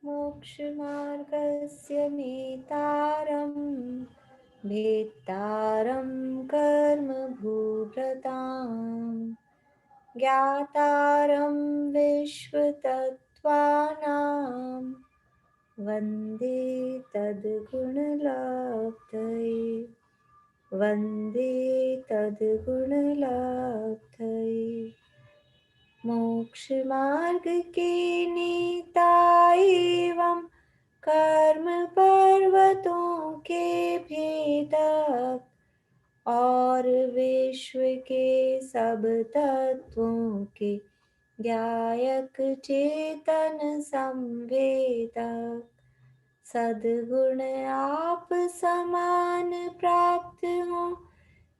मोक्षमार्गस्य नेतारं भेत्तारं कर्मभूभृतां ज्ञातारं विश्वतत्त्वानां वन्दे तद्गुणलब्धये वन्दे तद्गुणलब्धये। मोक्षमार्ग के नेता एवं कर्म पर्वतों के भेदक और विश्व के सब तत्वों के ज्ञायक चेतन संवेदक सद्गुण आप समान प्राप्त हो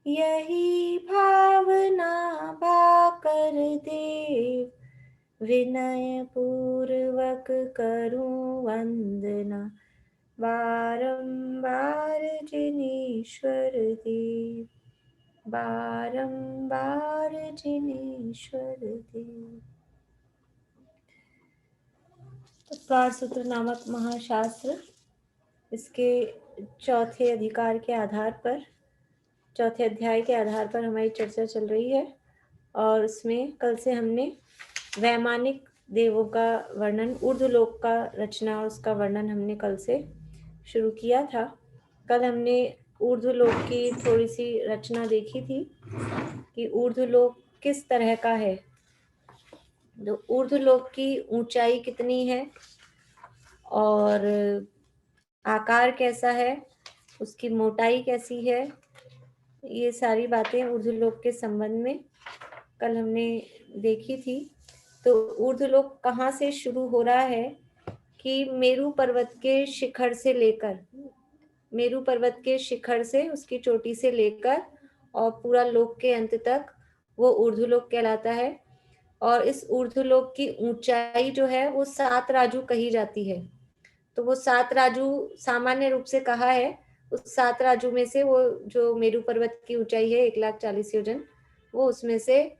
यही भावना भाकर देव विनय पूर्वक करूं वंदना बारंबार जिनेश्वर देव बारंबार जिनेश्वर देव। उत्कार सूत्र नामक महाशास्त्र, इसके चौथे अधिकार के आधार पर, चौथे अध्याय के आधार पर हमारी चर्चा चल रही है। और उसमें कल से हमने वैमानिक देवों का वर्णन, ऊर्ध्वलोक का रचना और उसका वर्णन हमने कल से शुरू किया था। कल हमने ऊर्ध्वलोक की थोड़ी सी रचना देखी थी कि ऊर्ध्वलोक किस तरह का है, तो ऊर्ध्वलोक की ऊंचाई कितनी है और आकार कैसा है, उसकी मोटाई कैसी है, ये सारी बातें ऊर्ध्वलोक के संबंध में कल हमने देखी थी। तो ऊर्ध्वलोक कहाँ से शुरू हो रहा है कि मेरू पर्वत के शिखर से लेकर, मेरू पर्वत के शिखर से, उसकी चोटी से लेकर और पूरा लोक के अंत तक वो ऊर्ध्वलोक कहलाता है। और इस ऊर्ध्वलोक की ऊंचाई जो है वो 7 राजू कही जाती है। तो वो 7 राजू सामान्य रूप से कहा है, उस 7 राजू में से वो जो मेरू पर्वत की ऊंचाई है 1,40,000 योजन, वो उसमें से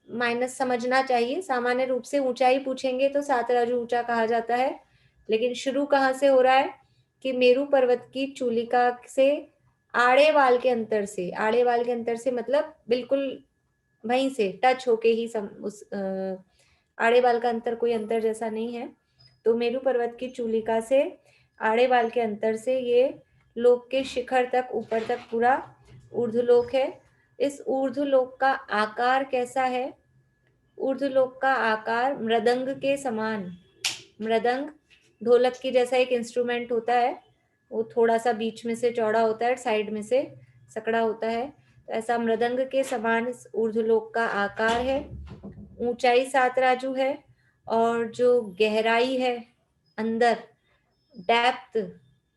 माइनस समझना चाहिए। सामान्य रूप से ऊंचाई पूछेंगे तो 7 राजू ऊंचा कहा जाता है, लेकिन शुरू कहाँ से हो रहा है कि मेरू पर्वत की चूलिका से आड़े वाल के अंतर से, आड़े वाल के अंतर से मतलब बिल्कुल वहीं से टच होके ही उस आड़े वाल का अंतर कोई अंतर जैसा नहीं है। तो मेरू पर्वत की चूलिका से आड़े वाल के अंतर से ये लोक के शिखर तक, ऊपर तक पूरा ऊर्ध्वलोक है। इस ऊर्ध्वलोक का आकार कैसा है? ऊर्ध्वलोक का आकार मृदंग के समान, मृदंग ढोलक की जैसा एक इंस्ट्रूमेंट होता है, वो थोड़ा सा बीच में से चौड़ा होता है, साइड में से सकड़ा होता है, तो ऐसा मृदंग के समान इस ऊर्ध्वलोक का आकार है। ऊंचाई 7 राजू है और जो गहराई है अंदर, डेप्थ,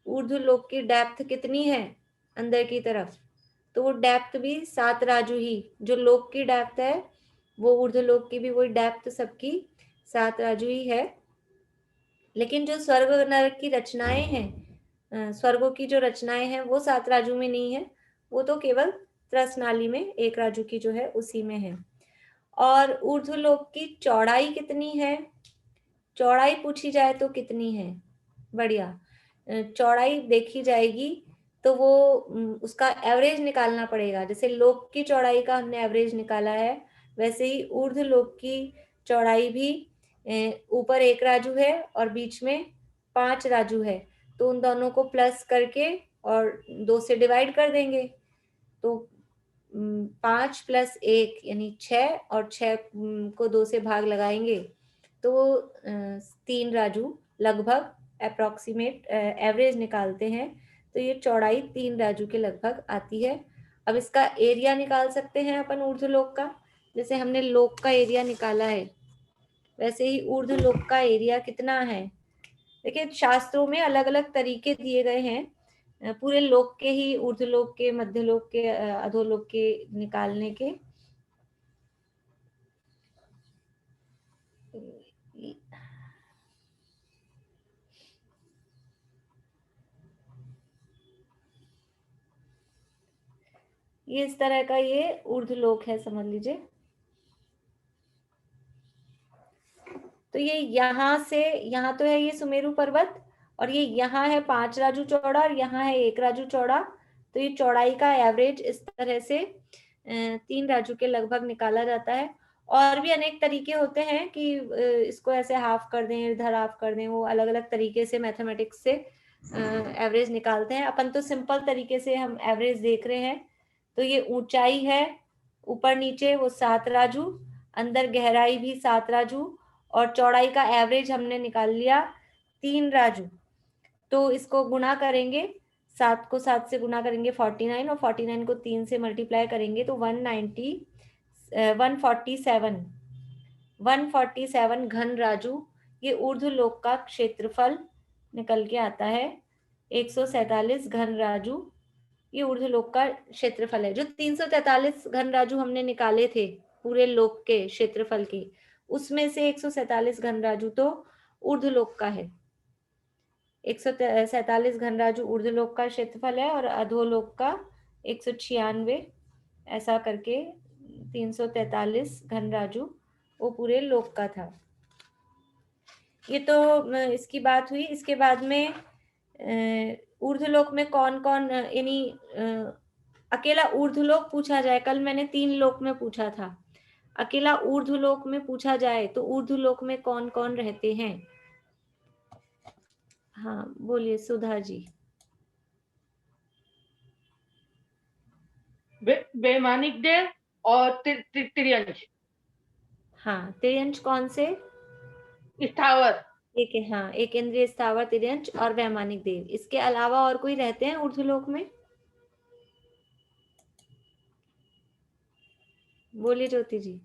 ऊर्ध्वलोक की डेप्थ कितनी है अंदर की तरफ, तो वो डेप्थ भी 7 राजू ही, जो लोक की डेप्थ है वो ऊर्ध्वलोक की भी वही डेप्थ सबकी 7 राजू ही है। लेकिन जो स्वर्ग नरक की रचनाएं हैं, स्वर्गों की जो रचनाएं हैं वो 7 राजू में नहीं है, वो तो केवल त्रसनाली में 1 राजू की जो है उसी में है। और ऊर्ध्वलोक की चौड़ाई कितनी है? चौड़ाई पूछी जाए तो कितनी है? बढ़िया, चौड़ाई देखी जाएगी तो वो उसका एवरेज निकालना पड़ेगा। जैसे लोक की चौड़ाई का हमने एवरेज निकाला है, वैसे ही ऊर्ध्वलोक की चौड़ाई भी ऊपर 1 राजू है और बीच में 5 राजू है, तो उन दोनों को प्लस करके और 2 से डिवाइड कर देंगे, तो 5 + 1 यानी 6, और 6 को 2 से भाग लगाएंगे तो 3 राजू लगभग अप्रोक्सीमेट एवरेज निकालते हैं, तो ये चौड़ाई 3 राजू के लगभग आती है। अब इसका एरिया निकाल सकते हैं अपन ऊर्ध्वलोक का, जैसे हमने लोक का एरिया निकाला है वैसे ही ऊर्ध्वलोक का एरिया कितना है। देखिए शास्त्रों में अलग अलग तरीके दिए गए हैं पूरे लोक के ही, ऊर्ध्वलोक के, मध्यलोक के, अधोलोक के निकालने के। ये इस तरह का ये ऊर्ध्वलोक है, समझ लीजिए। तो ये यहाँ से यहाँ तो है ये सुमेरु पर्वत, और ये यहाँ है 5 राजू चौड़ा और यहाँ है 1 राजू चौड़ा। तो ये चौड़ाई का एवरेज इस तरह से 3 राजू के लगभग निकाला जाता है। और भी अनेक तरीके होते हैं कि इसको ऐसे हाफ कर दें, इधर हाफ कर दें, वो अलग अलग तरीके से मैथमेटिक्स से एवरेज निकालते हैं। अपन तो सिंपल तरीके से हम एवरेज देख रहे हैं। तो ये ऊंचाई है ऊपर नीचे वो 7 राजू, अंदर गहराई भी 7 राजू, और चौड़ाई का एवरेज हमने निकाल लिया 3 राजू। तो इसको गुणा करेंगे, 7 को 7 से गुणा करेंगे 49, और 49 को 3 से मल्टीप्लाई करेंगे तो 147 घन राजू ये ऊर्ध्वलोक का क्षेत्रफल निकल के आता है। 147 घन राजू ये ऊर्ध्वलोक का क्षेत्रफल है। जो 343 घन राजू हमने निकाले थे पूरे लोक के क्षेत्रफल के, उसमें से 147 घन राजू तो ऊर्ध्वलोक का है। 147 घन राजू ऊर्ध्वलोक का क्षेत्रफल है और अधोलोक का 196, ऐसा करके 343 घन राजू वो पूरे लोक का था। ये तो इसकी बात हुई। इसके बाद में ऊर्ध्वलोक में कौन कौन, यानी अकेला ऊर्ध्वलोक पूछा जाए, कल मैंने 3 लोक में पूछा था, अकेला ऊर्ध्वलोक में पूछा जाए तो ऊर्ध्वलोक में कौन कौन रहते हैं? हाँ बोलिए सुधा जी। वैमानिक देव और त्रियंश। हाँ त्रियंश कौन से? स्थावर। एक है, हाँ एक इंद्रिय स्थावर त्रियंश और वैमानिक देव। इसके अलावा और कोई रहते हैं ऊर्ध्वलोक में? बोलिए ज्योति जी।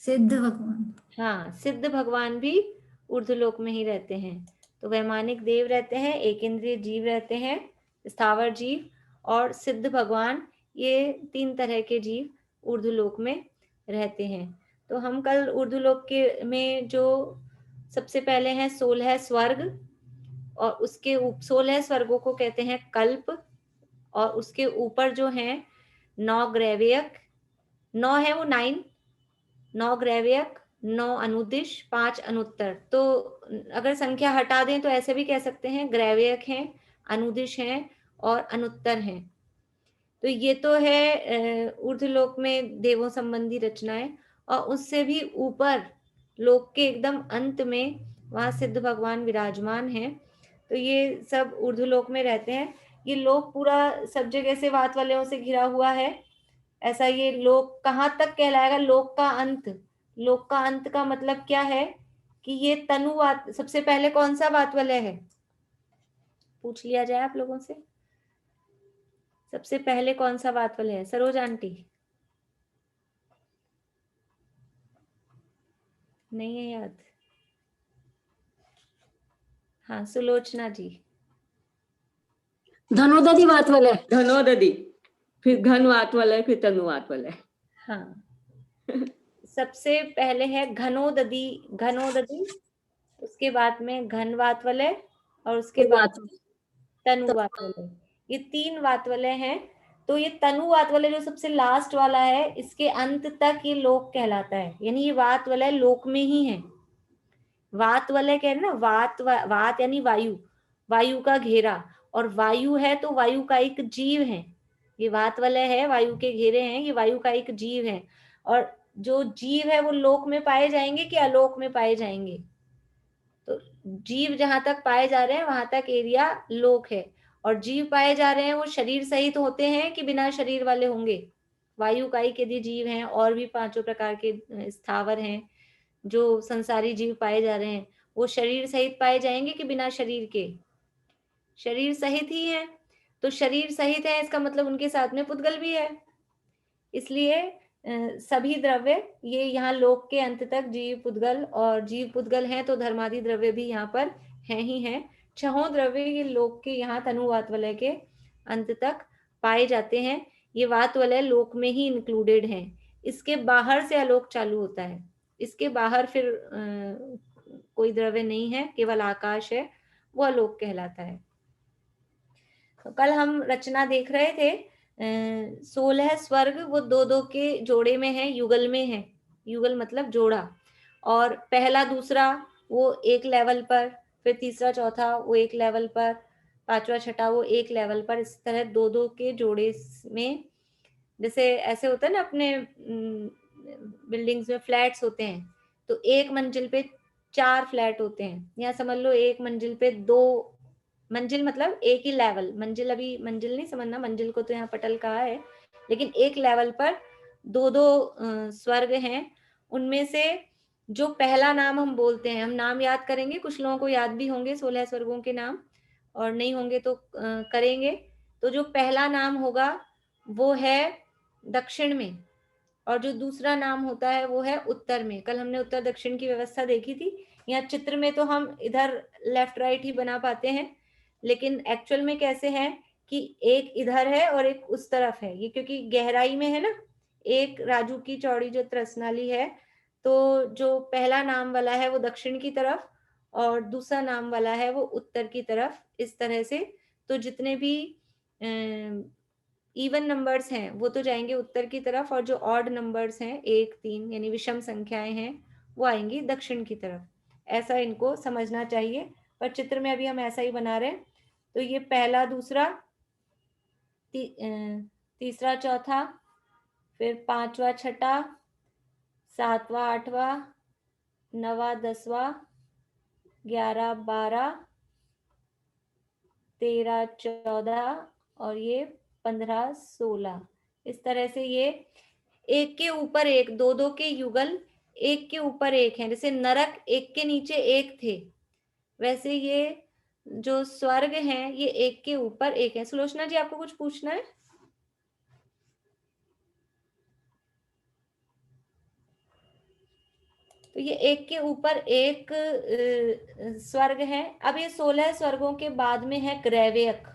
सिद्ध भगवान। हाँ सिद्ध भगवान भी ऊर्ध्वलोक में ही रहते हैं। तो वैमानिक देव रहते हैं, एक इंद्रिय जीव रहते हैं, स्थावर जीव और सिद्ध भगवान, ये 3 तरह के जीव ऊर्ध्वलोक में रहते हैं। तो हम कल ऊर्ध्वलोक के में जो सबसे पहले हैं 16 स्वर्ग, और उसके 16 स्वर्गों को कहते हैं कल्प, और उसके ऊपर जो हैं 9 ग्रैवियक, 9 है वो 9 ग्रैवियक, 9 अनुदिश, 5 अनुत्तर। तो अगर संख्या हटा दें तो ऐसे भी कह सकते हैं ग्रैवियक हैं, अनुदिश हैं और अनुत्तर हैं। तो ये तो है ऊर्ध्वलोक में देवों संबंधी रचनाएं। और उससे भी ऊपर लोक के एकदम अंत में वहां सिद्ध भगवान विराजमान हैं। तो ये सब ऊर्ध्वलोक में रहते हैं। ये लोक पूरा सब जगह से वात वलयों से घिरा हुआ है। ऐसा ये लोक कहाँ तक कहलाएगा? लोक का अंत। लोक का अंत का मतलब क्या है कि ये तनु वात, सबसे पहले कौन सा वात वलय है पूछ लिया जाए आप लोगों से, सबसे पहले कौन सा वात वलय है? सरोज आंटी नहीं है याद? हाँ सुलोचना जी। धनोदधि वात वाला है। धनोदधि, फिर घन वात वाला है, फिर तनु वात वाला है। हाँ सबसे पहले है घनोदधि, घनोदधि, उसके बाद में घन वात वलय, और उसके बाद तनु वात वलय। ये 3 वात वलय हैं। तो ये तनु वात वलय जो सबसे लास्ट वाला है, इसके अंत तक ये लोक कहलाता है, यानी ये वात वलय लोक में ही है। वात वलय कह रहे ना, वात यानी वायु, वायु का घेरा, और वायु है तो वायु का एक जीव है। ये वात वलय है, वायु के घेरे हैं, ये वायु का एक जीव है। और जो जीव है वो लोक में पाए जाएंगे कि अलोक में पाए जाएंगे? तो जीव जहां तक पाए जा रहे हैं वहां तक एरिया लोक है, और जीव पाए जा रहे हैं वो शरीर सहित होते हैं कि बिना शरीर वाले होंगे? वायु कायिक यदि जीव हैं, और भी 5 प्रकार के स्थावर हैं जो संसारी जीव पाए जा रहे हैं, वो शरीर सहित पाए जाएंगे कि बिना शरीर के? शरीर सहित ही है। तो शरीर सहित है इसका मतलब उनके साथ में पुद्गल भी है। इसलिए सभी द्रव्य ये यहाँ लोक के अंत तक जीव पुद्गल, और जीव पुद्गल हैं तो धर्मादि द्रव्य भी यहाँ पर हैं ही हैं। 6 द्रव्य ये लोक के यहाँ तनु वात वलय के अंत तक पाए जाते हैं। ये वात वलय लोक में ही इंक्लूडेड हैं। इसके बाहर से आलोक चालू होता है, इसके बाहर फिर कोई द्रव्य नहीं है, केवल आकाश है, वो आलोक कहलाता है। तो कल हम रचना देख रहे थे 16 स्वर्ग वो 2-2 के जोड़े में है, युगल में है। युगल मतलब जोड़ा। और पहला दूसरा वो एक लेवल पर, फिर तीसरा चौथा वो एक लेवल पर, पांचवा छठा वो एक लेवल पर, इस तरह दो दो के जोड़े में, जैसे ऐसे होता है ना अपने बिल्डिंग्स में फ्लैट्स होते हैं, तो एक मंजिल पे 4 फ्लैट होते हैं, यहाँ समझ लो एक मंजिल पे 2 मंजिल, मतलब एक ही लेवल, मंजिल अभी मंजिल नहीं समझना, मंजिल को तो यहाँ पटल कहा है, लेकिन एक लेवल पर दो दो स्वर्ग हैं। उनमें से जो पहला नाम हम बोलते हैं, हम नाम याद करेंगे, कुछ लोगों को याद भी होंगे 16 स्वर्गों के नाम, और नहीं होंगे तो करेंगे। तो जो पहला नाम होगा वो है दक्षिण में, और जो दूसरा नाम होता है वो है उत्तर में। कल हमने उत्तर दक्षिण की व्यवस्था देखी थी। यहाँ चित्र में तो हम इधर लेफ्ट राइट ही बना पाते हैं, लेकिन एक्चुअल में कैसे है कि एक इधर है और एक उस तरफ है, ये क्योंकि गहराई में है ना, एक राजू की चौड़ी जो त्रसनाली है, तो जो पहला नाम वाला है वो दक्षिण की तरफ और दूसरा नाम वाला है वो उत्तर की तरफ, इस तरह से। तो जितने भी इवन नंबर्स हैं वो तो जाएंगे उत्तर की तरफ, और जो ऑड नंबर्स हैं 1 3 यानी विषम संख्याएं हैं वो आएंगी दक्षिण की तरफ। ऐसा इनको समझना चाहिए, पर चित्र में अभी हम ऐसा ही बना रहे हैं। तो ये पहला दूसरा तीसरा चौथा, फिर पांचवा छठा, सातवां आठवां, नवा 10वां, 11 12, 13 14 और ये 15 16, इस तरह से ये एक के ऊपर एक, दो दो के युगल एक के ऊपर एक हैं। जैसे नरक एक के नीचे एक थे, वैसे ये जो स्वर्ग हैं ये एक के ऊपर एक है। सुलोचना जी आपको कुछ पूछना है? तो ये एक के ऊपर एक स्वर्ग है। अब ये 16 स्वर्गों के बाद में है ग्रैवेयक।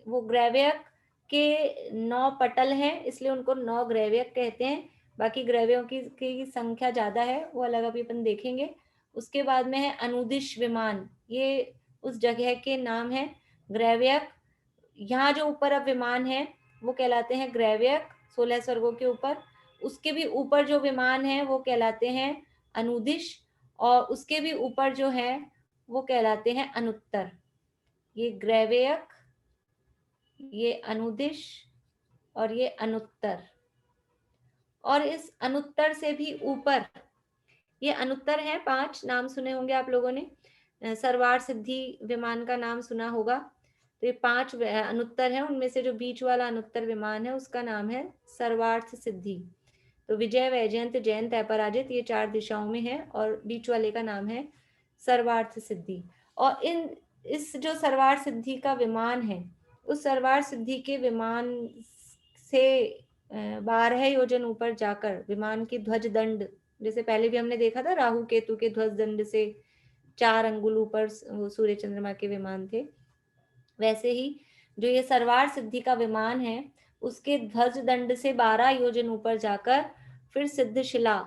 वो ग्रैवेयक के 9 पटल हैं, इसलिए उनको 9 ग्रैवेयक कहते हैं। बाकी ग्रैवेयों की संख्या ज्यादा है, वो अलग अभी अपन देखेंगे। उसके बाद में है अनुदिश विमान, ये उस जगह के नाम है ग्रैवेयक। यहाँ जो ऊपर अब विमान है वो कहलाते हैं ग्रैवेयक 16 स्वर्गों के ऊपर। उसके भी ऊपर जो विमान है वो कहलाते हैं अनुदिश, और उसके भी ऊपर जो है वो कहलाते हैं अनुत्तर। ये ग्रैवेयक, ये अनुदिश और ये अनुत्तर। और इस अनुत्तर से भी ऊपर, ये अनुत्तर है 5, नाम सुने होंगे आप लोगों ने, सर्वार सिद्धि विमान का नाम सुना होगा। तो ये 5 अनुत्तर हैं, उनमें से जो बीच वाला अनुत्तर विमान है उसका नाम है सर्वार्थ सिद्धि। तो विजय, वैजयंत, जयंत, अपराजित, ये 4 दिशाओं में है, और बीच वाले का नाम है सर्वार्थ सिद्धि। और इस जो सर्वार सिद्धि का विमान है, उस सर्वार सिद्धि के विमान से 12 योजन ऊपर जाकर विमान की ध्वज दंड, जैसे पहले भी हमने देखा था राहु केतु के ध्वज दंड से 4 अंगुल ऊपर सूर्य चंद्रमा के विमान थे, वैसे ही जो ये सर्वार सिद्धि का विमान है उसके ध्वज दंड से 12 योजन ऊपर जाकर फिर सिद्धशिला,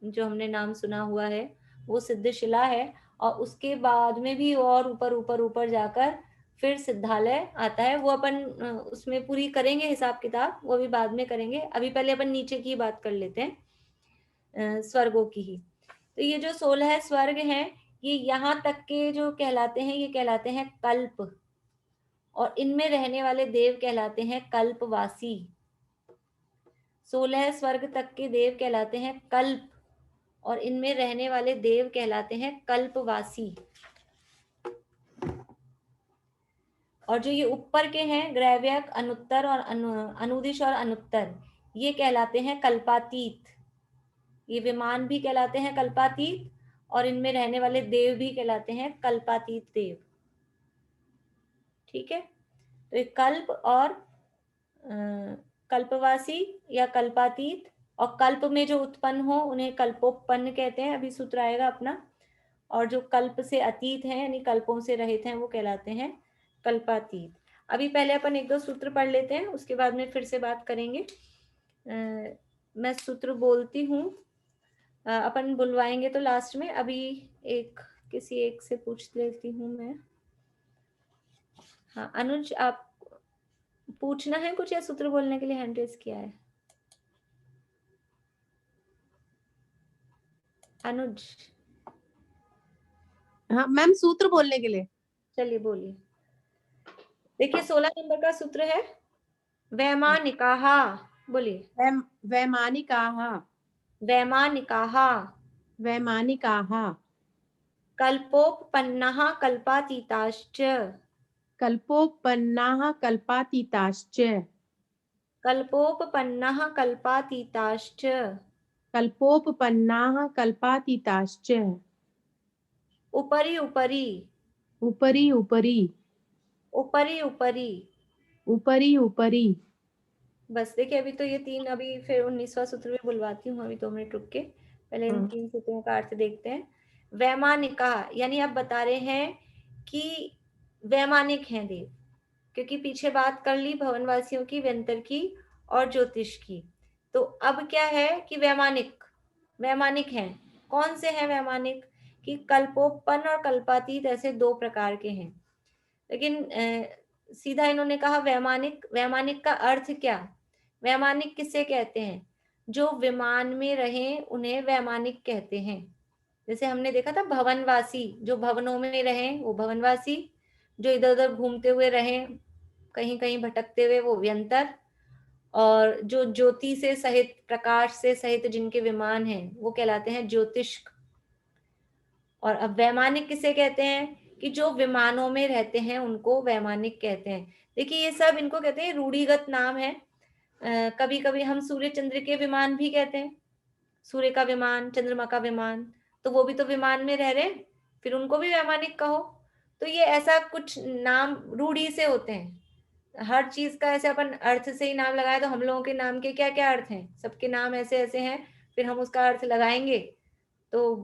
जो हमने नाम सुना हुआ है वो सिद्धशिला है। और उसके बाद में भी और ऊपर ऊपर ऊपर जाकर फिर सिद्धालय आता है। वो अपन उसमें पूरी करेंगे हिसाब किताब, वो अभी बाद में करेंगे। अभी पहले अपन नीचे की बात कर लेते हैं, स्वर्गों की ही। तो ये जो 16 स्वर्ग हैं ये यहाँ तक के जो कहलाते हैं ये कहलाते हैं कल्प, और इनमें रहने वाले देव कहलाते हैं कल्पवासी। 16 स्वर्ग तक के देव कहलाते हैं कल्प, और इनमें रहने वाले देव कहलाते हैं कल्पवासी। और जो ये ऊपर के हैं ग्रैव्यक, अनुत्तर और अनुदिश और अनुत्तर, ये कहलाते हैं कल्पातीत। ये विमान भी कहलाते हैं कल्पातीत, और इनमें रहने वाले देव भी कहलाते हैं कल्पातीत देव। ठीक है, तो एक कल्प और कल्पवासी या कल्पातीत, और कल्प में जो उत्पन्न हो उन्हें कल्पोत्पन्न कहते हैं, अभी सूत्र आएगा अपना। और जो कल्प से अतीत हैं यानी कल्पों से रहित हैं वो कहलाते हैं कल्पातीत। अभी पहले अपन 1-2 सूत्र पढ़ लेते हैं, उसके बाद में फिर से बात करेंगे। मैं सूत्र बोलती हूँ, अपन बुलवाएंगे तो लास्ट में। अभी किसी एक से पूछ लेती हूँ मैं। हाँ अनुज, आप पूछना है कुछ या सूत्र बोलने के लिए हैंड रेज किया है? अनुज, हाँ मैम, सूत्र बोलने के लिए। चलिए बोलिए। देखिए 16 नंबर का सूत्र है वैमानिकाः। बोलिए। वैमानिकाः। वैमानिकाः। वैमानिकाः। कल्पोपपन्नः कल्पातीताश्च। कल्पोपपन्नाः कल्पातीताश्च। कल्पोपपन्नः कल्पातीताश्च। कल्पोपपन्नाः कल्पातीताश्च। उपरि उपरि। उपरि उपरि। उपरि उपरि। उपरि उपरि। बस देखिए, अभी तो ये 3, अभी फिर 19वां सूत्र भी बुलवाती हूँ, अभी 2 मिनट रुक के पहले इन 3 सूत्रों का अर्थ देखते हैं। वैमानिका यानी आप बता रहे हैं कि वैमानिक हैं देव, क्योंकि पीछे बात कर ली भवनवासियों की, व्यंतर की और ज्योतिष की। तो अब क्या है कि वैमानिक हैं। कौन से हैं वैमानिक? कि कल्पोपन और कल्पातीत ऐसे 2 प्रकार के हैं। लेकिन सीधा इन्होंने कहा वैमानिक। वैमानिक का अर्थ क्या? वैमानिक किसे कहते हैं? जो विमान में रहें उन्हें वैमानिक कहते हैं। जैसे हमने देखा था भवनवासी, जो भवनों में रहें वो भवनवासी, जो इधर उधर घूमते हुए रहें, कहीं कहीं भटकते हुए, वो व्यंतर, और जो ज्योति से सहित, प्रकाश से सहित जिनके विमान हैं वो कहलाते हैं ज्योतिष्क। और अब वैमानिक किसे कहते हैं? कि जो विमानों में रहते हैं उनको वैमानिक कहते हैं। देखिए ये सब इनको कहते हैं रूढ़िगत नाम है। कभी कभी हम सूर्य चंद्र के विमान भी कहते हैं, सूर्य का विमान, चंद्रमा का विमान, तो वो भी तो विमान में रह रहे हैं, फिर उनको भी वैमानिक कहो। तो ये ऐसा कुछ नाम रूढ़ी से होते हैं। हर चीज का ऐसे अपन अर्थ से ही नाम लगाए तो हम लोगों के नाम के क्या क्या अर्थ हैं, सबके नाम ऐसे ऐसे हैं, फिर हम उसका अर्थ लगाएंगे तो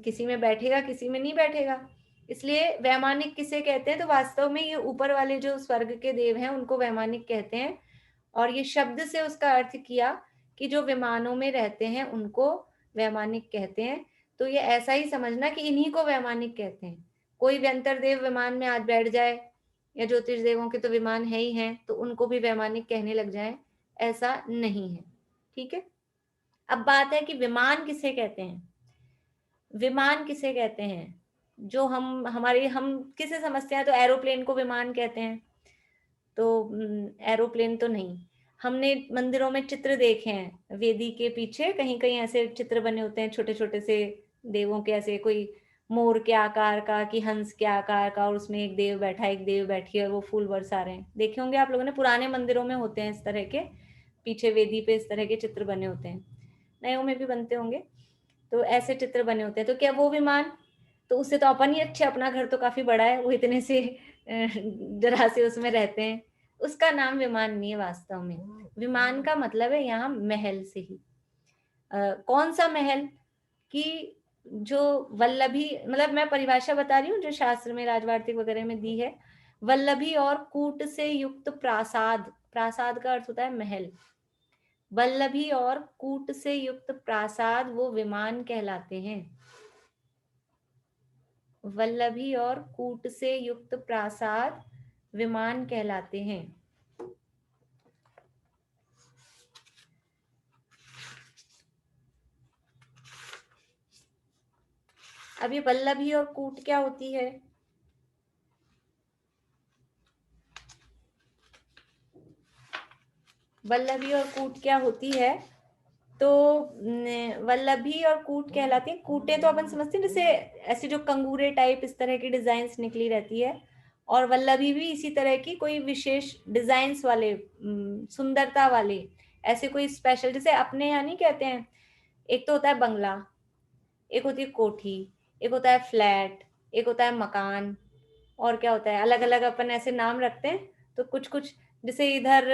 किसी में बैठेगा किसी में नहीं बैठेगा। इसलिए वैमानिक किसे कहते हैं? तो वास्तव में ये ऊपर वाले जो स्वर्ग के देव हैं उनको वैमानिक कहते हैं। और ये शब्द से उसका अर्थ किया कि जो विमानों में रहते हैं उनको वैमानिक कहते हैं। तो ये ऐसा ही समझना कि इन्हीं को वैमानिक कहते हैं। कोई व्यंतर देव विमान में आज बैठ जाए, या ज्योतिष देवों के तो विमान है ही हैं, तो उनको भी वैमानिक कहने लग जाए, ऐसा नहीं है। ठीक है। अब बात है कि विमान किसे कहते हैं? विमान किसे कहते हैं? जो हम किसे समझते हैं? तो एरोप्लेन को विमान कहते हैं। तो एरोप्लेन तो नहीं। हमने मंदिरों में चित्र देखे हैं, वेदी के पीछे कहीं कहीं ऐसे चित्र बने होते हैं छोटे छोटे से देवों के, ऐसे कोई मोर के आकार का कि हंस के आकार का, और उसमें एक देव बैठा, एक देव बैठी है और वो फूल बरसा रहे हैं। देखे होंगे आप लोगों ने, पुराने मंदिरों में होते हैं इस तरह के, पीछे वेदी पे इस तरह के चित्र बने होते हैं, नयों में भी बनते होंगे। तो ऐसे चित्र बने होते हैं। तो क्या वो विमान? तो उससे तो अपन ही अच्छे, अपना घर तो काफी बड़ा है, वो इतने से जरा से उसमें रहते हैं, उसका नाम विमान नहीं है वास्तव में। विमान का मतलब है यहाँ महल से ही। कौन सा महल? कि जो वल्लभी, मतलब मैं परिभाषा बता रही हूँ जो शास्त्र में राजवार्तिक वगैरह में दी है। वल्लभी और कूट से युक्त प्रासाद, प्रासाद का अर्थ होता है महल। वल्लभी और कूट से युक्त प्रासाद वो विमान कहलाते हैं। वल्लभी और कूट से युक्त प्रासाद विमान कहलाते हैं। अब ये वल्लभी और कूट क्या होती है? वल्लभी और कूट क्या होती है? तो वल्लभी और कूट कहलाती है। कूटे तो अपन समझते हैं जैसे ऐसे जो कंगूरे टाइप इस तरह की डिजाइन्स निकली रहती है, और वल्लभी भी इसी तरह की कोई विशेष डिजाइन्स वाले, सुंदरता वाले, ऐसे कोई स्पेशल, जैसे अपने यहाँ नहीं कहते हैं, एक तो होता है बंगला, एक होती है कोठी, एक होता है फ्लैट, एक होता है मकान, और क्या होता है, अलग अलग अपन ऐसे नाम रखते हैं। तो कुछ कुछ जैसे इधर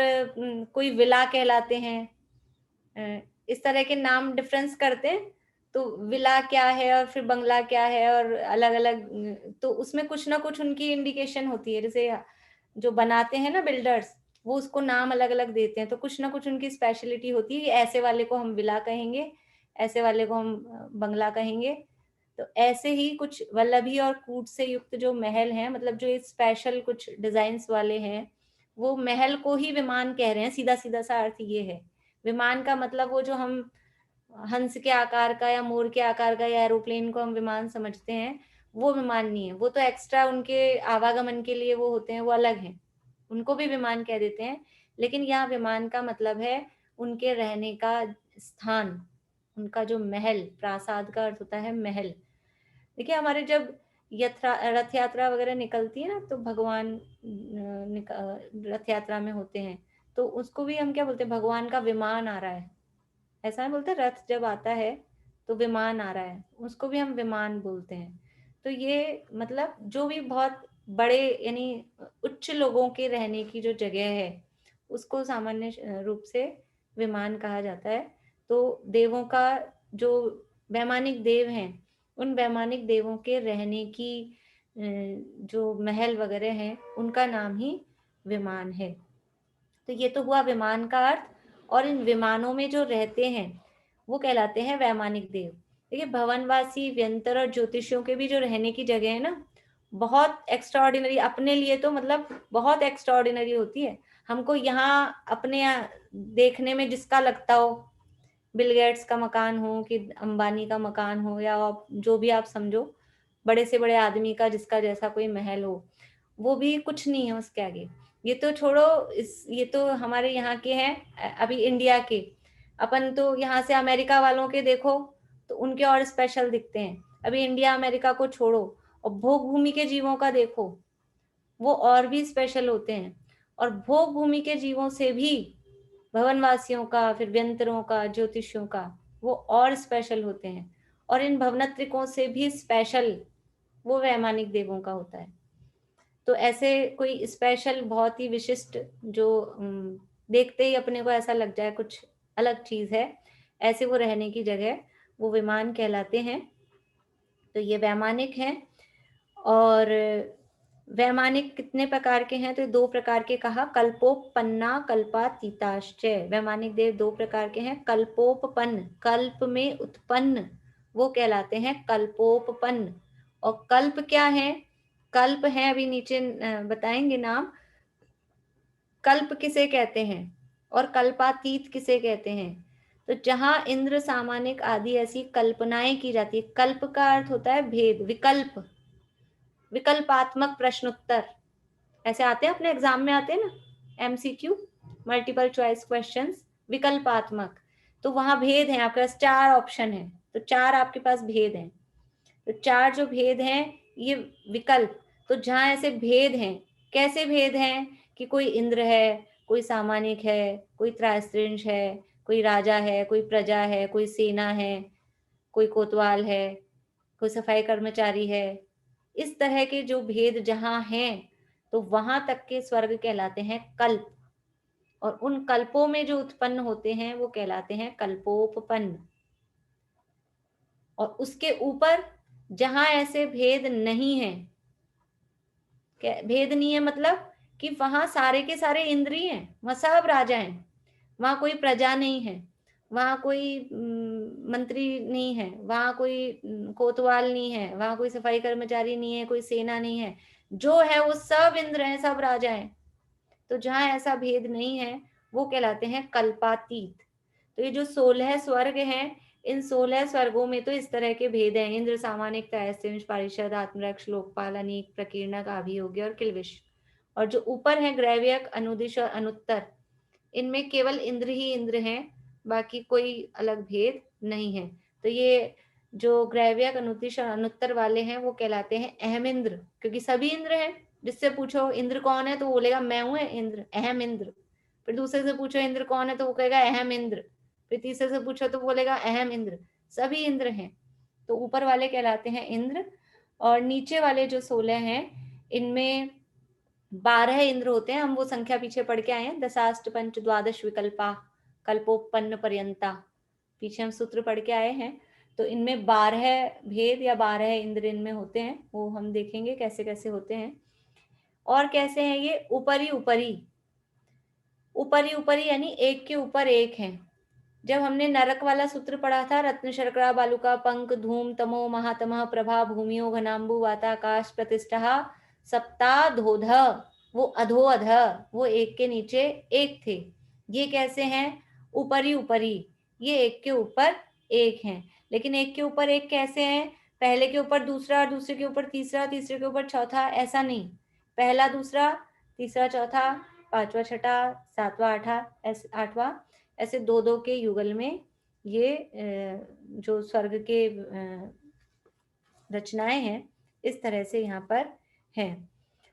कोई विला कहलाते हैं, इस तरह के नाम डिफरेंस करते हैं। तो विला क्या है और फिर बंगला क्या है, और अलग अलग, तो उसमें कुछ ना कुछ उनकी इंडिकेशन होती है। जैसे जो बनाते हैं ना बिल्डर्स, वो उसको नाम अलग अलग देते हैं, तो कुछ ना कुछ उनकी स्पेशलिटी होती है। ऐसे वाले को हम विला कहेंगे, ऐसे वाले को हम बंगला कहेंगे। तो ऐसे ही कुछ वल्लभी और कूट से युक्त जो महल हैं, मतलब जो स्पेशल कुछ डिजाइन्स वाले हैं, वो महल को ही विमान कह रहे हैं। सीधा सीधा सा अर्थ ये है। विमान का मतलब वो जो हम हंस के आकार का या मोर के आकार का या एरोप्लेन को हम विमान समझते हैं, वो विमान नहीं है। वो तो एक्स्ट्रा उनके आवागमन के लिए वो होते हैं, वो अलग हैं, उनको भी विमान कह देते हैं। लेकिन यहाँ विमान का मतलब है उनके रहने का स्थान, उनका जो महल, प्रासाद का अर्थ होता है महल। देखिए हमारे जब रथ यात्रा वगैरह निकलती है ना, तो भगवान रथ यात्रा में होते हैं, तो उसको भी हम क्या बोलते हैं, भगवान का विमान आ रहा है, ऐसा नहीं बोलते। रथ जब आता है तो विमान आ रहा है, उसको भी हम विमान बोलते हैं। तो ये मतलब जो भी बहुत बड़े यानी उच्च लोगों के रहने की जो जगह है, उसको सामान्य रूप से विमान कहा जाता है। तो देवों का जो वैमानिक देव हैं, उन वैमानिक देवों के रहने की जो महल वगैरह हैं, उनका नाम ही विमान है। तो ये तो हुआ विमान का अर्थ। और इन विमानों में जो रहते हैं वो कहलाते हैं वैमानिक देव। देखिए भवनवासी, व्यंतर और ज्योतिषियों के भी जो रहने की जगह है ना, बहुत एक्स्ट्राऑर्डिनरी, अपने लिए तो मतलब बहुत एक्स्ट्राऑर्डिनरी होती है। हमको यहाँ अपने यहाँ देखने में जिसका लगता हो, बिल गेट्स का मकान हो कि अंबानी का मकान हो, या जो भी आप समझो, बड़े से बड़े आदमी का जिसका जैसा कोई महल हो, वो भी कुछ नहीं है उसके आगे। ये तो छोड़ो, ये तो हमारे यहाँ के हैं, अभी इंडिया के। अपन तो यहाँ से अमेरिका वालों के देखो तो उनके और स्पेशल दिखते हैं। अभी इंडिया अमेरिका को छोड़ो और भोग भूमि के जीवों का देखो, वो और भी स्पेशल होते हैं। और भोग भूमि के जीवों से भी भवनवासियों का, फिर व्यंतरों का, ज्योतिषियों का, वो और स्पेशल होते हैं। और इन भवनत्रिकों से भी स्पेशल वो वैमानिक देवों का होता है। तो ऐसे कोई स्पेशल, बहुत ही विशिष्ट, जो देखते ही अपने को ऐसा लग जाए कुछ अलग चीज है, ऐसे वो रहने की जगह, वो विमान कहलाते हैं। तो ये वैमानिक हैं। और वैमानिक कितने प्रकार के हैं, तो 2 प्रकार के कहा, कल्पोपन्ना कल्पातीताश्च। वैमानिक देव 2 प्रकार के हैं। कल्पोपपन्न, कल्प में उत्पन्न, वो कहलाते हैं कल्पोपपन्न। और कल्प क्या है, कल्प है, अभी नीचे बताएंगे नाम। कल्प किसे कहते हैं और कल्पातीत किसे कहते हैं। तो जहां इंद्र, सामानिक आदि ऐसी कल्पनाएं की जाती है, कल्प का अर्थ होता है भेद, विकल्प, विकल्पात्मक प्रश्नोत्तर, ऐसे आते हैं अपने एग्जाम में, आते हैं ना एमसीक्यू, मल्टीपल चॉइस क्वेश्चंस, विकल्पात्मक। तो वहां भेद है, आपके पास 4 ऑप्शन है, तो 4 आपके पास भेद हैं। तो 4 जो भेद हैं ये विकल्प। तो जहां ऐसे भेद हैं, कैसे भेद हैं कि कोई इंद्र है, कोई सामानिक है, कोई त्रायस्त्रिंश है, कोई राजा है, कोई प्रजा है, कोई सेना है, कोई कोतवाल है, कोई सफाई कर्मचारी है, इस तरह के जो भेद जहां हैं, तो वहां तक के स्वर्ग कहलाते हैं कल्प। और उन कल्पों में जो उत्पन्न होते हैं वो कहलाते हैं कल्पोपपन्न। और उसके ऊपर जहां ऐसे भेद नहीं है, भेद नहीं है मतलब कि वहां सारे के सारे इंद्रिय हैं, वहां सब राजा हैं, वहां कोई प्रजा नहीं है, वहां कोई मंत्री नहीं है, वहां कोई कोतवाल नहीं है, वहां कोई सफाई कर्मचारी नहीं है, कोई सेना नहीं है, जो है वो सब इंद्र हैं, सब राजा हैं। तो जहां ऐसा भेद नहीं है वो कहलाते हैं कल्पातीत। तो ये जो 16 स्वर्ग हैं, इन 16 स्वर्गों में तो इस तरह के भेद हैं, इंद्र, सामानिक, त्रैस्त्रिंश, पारिषद, आत्मरक्ष, लोकपाल, अनीक, प्रकीर्णक, आभियोग्य और किल्विष। और जो ऊपर है ग्रैव्यक, अनुदिश और अनुत्तर, इनमें केवल इंद्र ही इंद्र हैं, बाकी कोई अलग भेद नहीं है। तो ये जो ग्रैव्यक, अनुदिश और अनुत्तर वाले हैं वो कहलाते हैं अहम इंद्र, क्योंकि सभी इंद्र हैं। जिससे पूछो इंद्र कौन है तो वो बोलेगा मैं हूं इंद्र, अहम इंद्र। फिर दूसरे से पूछो इंद्र कौन है तो वो कहेगा अहम इंद्र। फिर तीसरे से पूछो तो बोलेगा अहम इंद्र। सभी इंद्र हैं। तो ऊपर वाले कहलाते हैं इंद्र। और नीचे वाले जो 16 हैं, इनमें 12 इंद्र होते हैं। हम वो संख्या पीछे पढ़ के आए हैं, दशाष्ट पंच द्वादश विकल्पा कल्पोपन्न पर्यंता, पीछे हम सूत्र पढ़ के आए हैं। तो इनमें 12 भेद या 12 इंद्र इनमें होते हैं, वो हम देखेंगे कैसे कैसे होते हैं। और कैसे हैं ये, ऊपरी ऊपरी, ऊपरी ऊपरी यानी एक के ऊपर एक हैं। जब हमने नरक वाला सूत्र पढ़ा था, रत्न शर्करा बालुका पंक धूम तमो महातमः प्रभा भूमियो घनाम्बु वाताकाश प्रतिष्ठा सप्ताधोध, वो अधो अध, वो एक के नीचे एक थे। ये कैसे हैं, ऊपरी ऊपरी, ये एक के ऊपर एक हैं, लेकिन एक के ऊपर एक कैसे हैं, पहले के ऊपर दूसरा, दूसरे के ऊपर तीसरा, तीसरे के ऊपर चौथा, ऐसा नहीं, पहला दूसरा तीसरा चौथा पांचवा छठा सातवां आठवां ऐसे दो दो के युगल में ये जो स्वर्ग के रचनाएं हैं इस तरह से यहाँ पर हैं।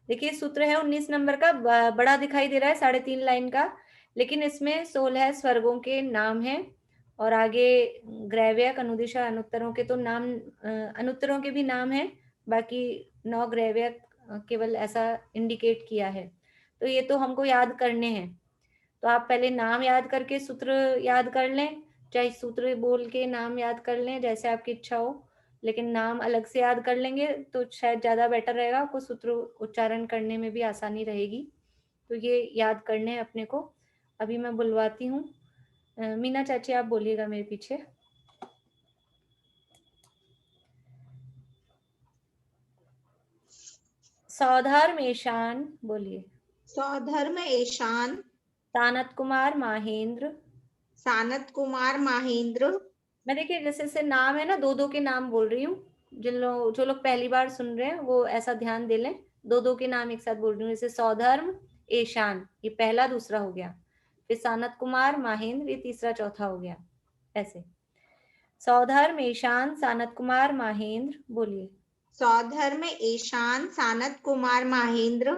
देखिए सूत्र है 19 नंबर का, बड़ा दिखाई दे रहा है 3.5 लाइन का, लेकिन इसमें 16 स्वर्गों के नाम हैं और आगे ग्रैव्यक अनुदिशा अनुत्तरों के तो नाम, अनुत्तरों के भी नाम हैं, बाकी 9 ग्रैव्यक केवल ऐसा इंडिकेट किया है। तो ये तो हमको याद करने हैं, तो आप पहले नाम याद करके सूत्र याद कर लें, चाहे सूत्र बोल के नाम याद कर लें जैसे आपकी इच्छा हो, लेकिन नाम अलग से याद कर लेंगे तो शायद ज्यादा बेटर रहेगा, आपको सूत्र उच्चारण करने में भी आसानी रहेगी। तो ये याद करने हैं अपने को। अभी मैं बुलवाती हूँ, मीना चाची आप बोलिएगा मेरे पीछे। सौधर्म ईशान बोलिए। सौधर्म ईशान। सानत कुमार माहेंद्र। सानत कुमार माहेंद्र। मैं देखिए जैसे से नाम है ना, दो दो के नाम बोल रही हूँ, जो लोग पहली बार सुन रहे हैं वो ऐसा ध्यान दे लें, दो दो के नाम एक साथ बोल रही हूँ। जैसे सौधर्म ईशान ये पहला दूसरा हो गया, फिर सानत कुमार माहेंद्र ये तीसरा चौथा हो गया, ऐसे सौधर्म ईशान सानत कुमार माहेंद्र बोलिए। सौधर्म ईशान सानत कुमार माहेंद्र।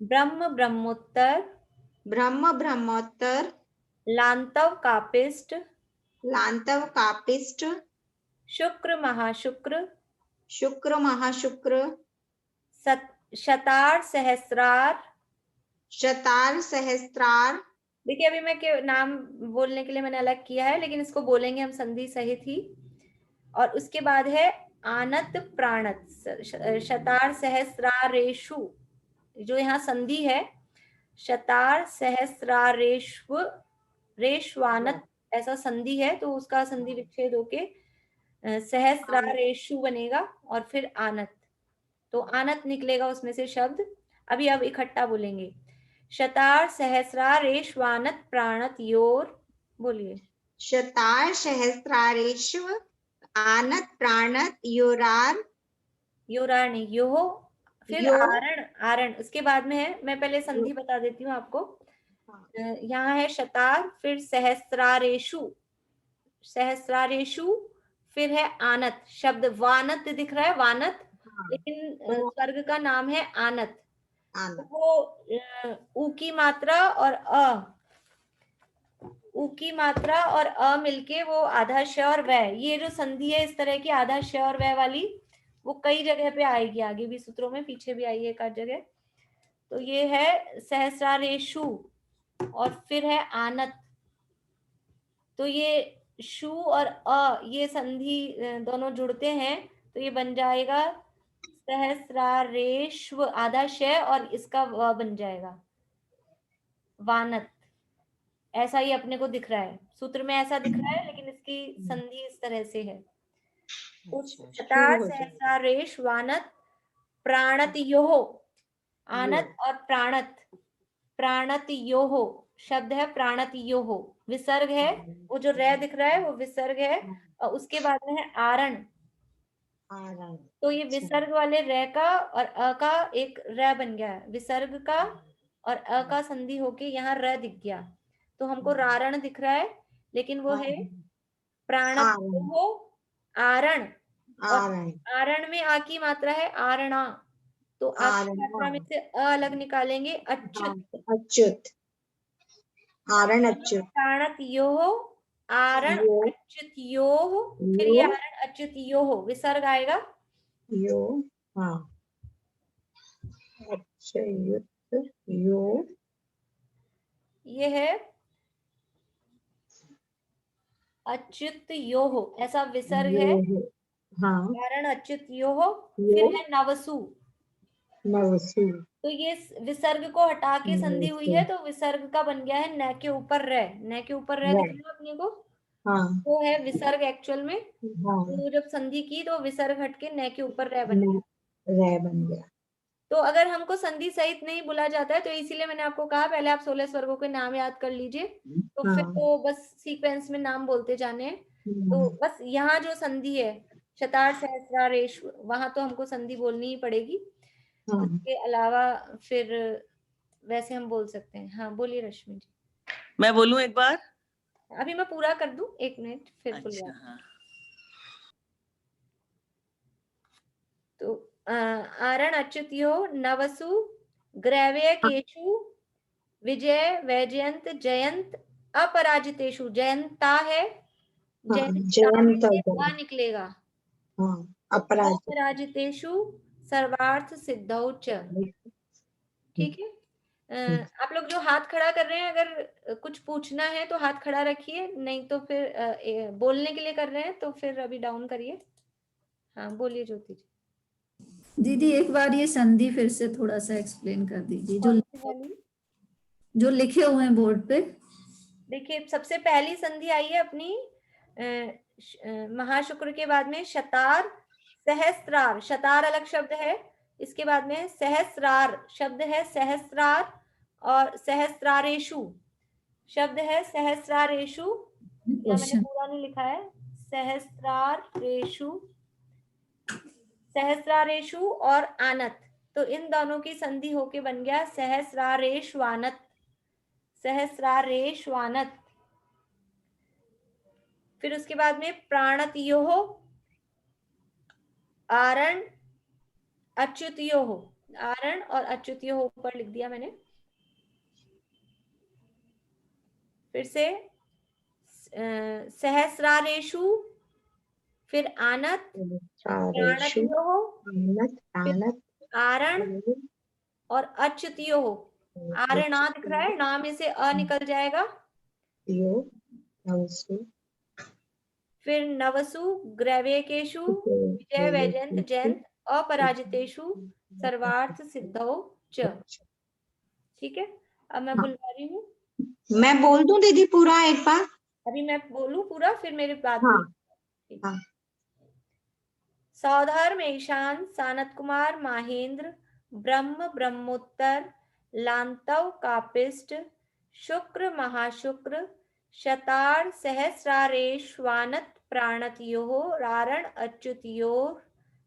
ब्रह्म ब्रह्मोत्तर। ब्रह्म ब्रह्मोत्तर। लांतव कापिष्ट। लांतव कापिष्ट। शुक्र महाशुक्र। शुक्र महाशुक्र। शतार सहस्रार। शतार सहस्त्रार। देखिए अभी मैं नाम बोलने के लिए मैंने अलग किया है, लेकिन इसको बोलेंगे हम संधि सहित ही। और उसके बाद है आनत प्राणत। शतार सहस्रारेशु, जो यहाँ संधि है, शतार सहस्रारेश्व रेश्वानत ऐसा संधि है, तो उसका संधि विच्छेद होके सहस्रारेशु बनेगा और फिर आनत, तो आनत निकलेगा उसमें से शब्द। अभी अब इकट्ठा बोलेंगे। शतार सहस्रारेश्वानत प्राणत योर बोलिए। शतार सहस्रारेश्व आनत प्राणत योरार। योरार नहीं, योहो, फिर यो। आरण। आरण उसके बाद में है, मैं पहले संधि बता देती हूँ आपको। यहाँ है शतार, फिर सहस्रारेशु, सहस्रारेशु, फिर है आनत। शब्द वानत दिख रहा है, वानत, लेकिन स्वर्ग का नाम है आनत। वो ऊ की मात्रा और ऊ की मात्रा और अ मिलके वो आधा श और वह, ये जो संधि है इस तरह की आधा श और वह वाली, वो कई जगह पे आएगी, आगे भी सूत्रों में, पीछे भी आई है एक आध जगह। तो ये है सहस्रारेशु और फिर है आनत। तो ये शु और अ ये संधि दोनों जुड़ते हैं तो ये बन जाएगा सहस्रारेश्व आधा श और इसका व बन जाएगा वानत। ऐसा ही अपने को दिख रहा है, सूत्र में ऐसा दिख रहा है, लेकिन इसकी संधि इस तरह से है। सहस्रारेश वानत प्राणत योहो, आनत और प्राणत, प्राणत योहो शब्द है, प्राणत योहो विसर्ग है, वो जो रे दिख रहा है वो विसर्ग है, और उसके बाद में है आरण। तो ये विसर्ग वाले रे का और अ का एक रे बन गया, विसर्ग का और अ का संधि होके यहाँ र दिख गया, तो हमको रारण दिख रहा है, लेकिन वो है प्राणत हो आरण, और आरण में आ की मात्रा है आरणा, तो आ की मात्रा में से अ अलग निकालेंगे, अच्युत। अच्युत, आरण अच्युत। प्राणत योहो आरण अच्युत योहो, फिर ये आरण अच्युत योहो विसर्ग आएगा यो। हाँ, अच्युत यो, ये है अच्युत योहो, ऐसा विसर्ग है। हाँ, कारण अच्युत योहो, फिर है नवसु। नवसु। तो ये विसर्ग को हटा के संधि हुई है, तो विसर्ग का बन गया है न के ऊपर रह, न के ऊपर रह दिख रहा है अपने को, हाँ, वो है विसर्ग एक्चुअल में। हाँ, तो जब संधि की तो विसर्ग हटके न के ऊपर रह बन गया, रह बन गया। तो अगर हमको संधि सहित नहीं बोला जाता है तो इसीलिए मैंने आपको कहा पहले आप 16 स्वर्गों के नाम याद कर लीजिए, तो फिर तो बस सीक्वेंस में नाम बोलते जाने हैं। तो बस यहाँ जो संधि है शतार सहस्रारेश, वहां तो हमको संधि बोलनी ही पड़ेगी। हाँ। उसके अलावा फिर वैसे हम बोल सकते हैं। हाँ बोलिए रश्मि जी। मैं बोलूं एक बार? अभी मैं पूरा कर दूं, 1 मिनट फिर अच्छा बुलवा। हाँ। तो आरण अच्युतियो नवसु ग्रैव्य केशु विजय वैजयंत जयंत अपराजितेषु। जयंता है, जयंत आ निकलेगा। हाँ अपराजित। अपराजितेषु सर्वार्थ सिद्धौ च। ठीक है। आप लोग जो हाथ खड़ा कर रहे हैं, अगर कुछ पूछना है तो हाथ खड़ा रखिए, नहीं तो फिर बोलने के लिए कर रहे हैं तो फिर अभी डाउन करिए। हाँ बोलिए ज्योति जी। दीदी एक बार ये संधि फिर से थोड़ा सा एक्सप्लेन कर दीजिए, कौन सी वाली? जो लिखे हुए हैं बोर्ड पे। देखिए सबसे पहली संधि आई है अपनी महाशुक्र के बाद में शतार सहस्त्रार। शतार अलग शब्द है, इसके बाद में सहस्रार शब्द है, सहस्रार। और सहस्रारेशु शब्द है, सहस्रारेशु। या मैंने क्वेश्चन पूरा नहीं लिखा है। सहस्रारेशु, सहस्रारेशु और आनत, तो इन दोनों की संधि होके बन गया सहस्रारेशवानत। सहस्रारेशवानत। फिर उसके बाद में प्राणतयोः आरण अच्युतयोः। आरण और अच्युतयोः ऊपर लिख दिया मैंने। फिर से सहस्रारेशु, फिर आनत, सहस्रारेषु प्राणतयोः, आनत आरण और अच्युतयोः। आरण आ दिख रहा है, ना में से अ निकल जाएगा। नवसु फिर नवसु ग्रैवेकेशु विजय वैजयंत जयंत अपराजितेषु सर्वार्थ सिद्धौ च। ठीक है। अब मैं बुलवा रही हूँ। मैं बोल दूं दीदी पूरा एक बार? अभी मैं बोलूं पूरा, फिर मेरे बाद हाँ, बोल। हाँ। सौधर्म ईशान सानत कुमार माहेंद्र ब्रह्म ब्रह्मोत्तर लांतव कापिष्ट शुक्र महाशुक्र शतार सहस्रारेश्वानत प्राणतयोः रारण अच्युतयोः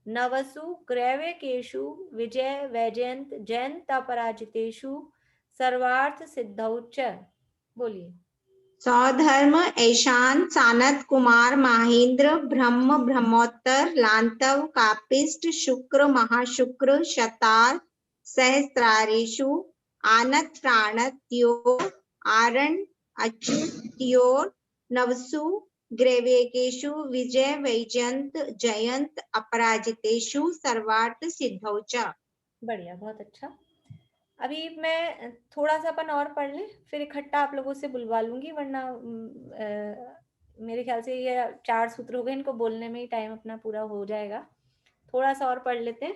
नवसु ग्रैवेकेशु विजय वैजयंत जयंत अपराजितेषु सर्वार्थ सिद्धौ च। बोलिए। सौधर्म ऐशान सानत कुमार माहेंद्र ब्रह्म ब्रह्मोत्तर लांतव कापिष्ट शुक्र महाशुक्र शतार सहस्रारेषु आनत प्राणत्यो आरण अच्युत्योर नवसु ग्रैवेकेशु विजय वैजयंत जयंत अपराजितेषु सर्वार्थ सिद्धौ च। बढ़िया, बहुत अच्छा। अभी मैं थोड़ा सा अपन और पढ़ लें, फिर इकट्ठा आप लोगों से बुलवा लूंगी, वरना मेरे ख्याल से ये 4 सूत्र हो गए, इनको बोलने में ही टाइम अपना पूरा हो जाएगा। थोड़ा सा और पढ़ लेते हैं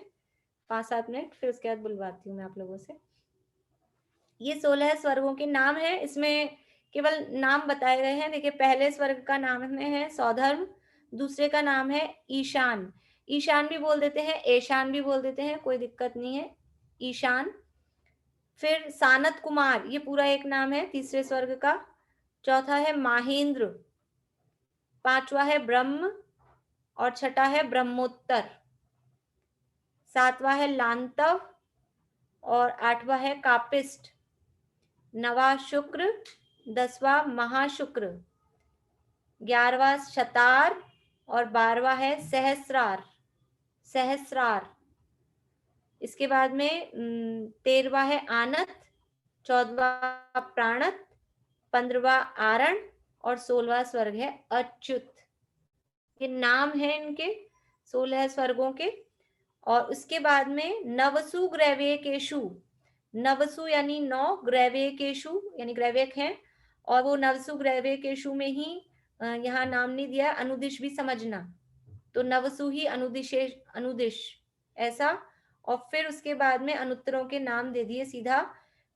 5-7 मिनट, फिर उसके बाद बुलवाती हूँ मैं आप लोगों से। ये 16 स्वर्गों के नाम है, इसमें केवल नाम बताए गए हैं। देखिए पहले स्वर्ग का नाम में है सौधर्म, दूसरे का नाम है ईशान। ईशान भी बोल देते हैं, ऐशान भी बोल देते हैं, कोई दिक्कत नहीं है, ईशान। फिर सानत कुमार, ये पूरा एक नाम है तीसरे स्वर्ग का। चौथा है माहेंद्र, पांचवा है ब्रह्म और छठा है ब्रह्मोत्तर। सातवां है लांतव और आठवां है कापिष्ट। नवा शुक्र, 10वां महाशुक्र, 11वां शतार और 12वां है सहस्रार। सहस्रार। इसके बाद में 13वां है आनत, 14वां प्राणत, 15वां आरण और 16वां स्वर्ग है अच्युत। ये नाम है इनके 16 स्वर्गों के। और उसके बाद में नवसु ग्रैवेकेशु, नवसु यानी 9, ग्रैवेकेशु यानी ग्रैवेक हैं, और वो नवसु ग्रैवेकेशु में ही यहाँ नाम नहीं दिया, अनुदिश भी समझना, तो नवसु ही अनुदिशेश, अनुदिश ऐसा। और फिर उसके बाद में अनुत्तरों के नाम दे दिए सीधा,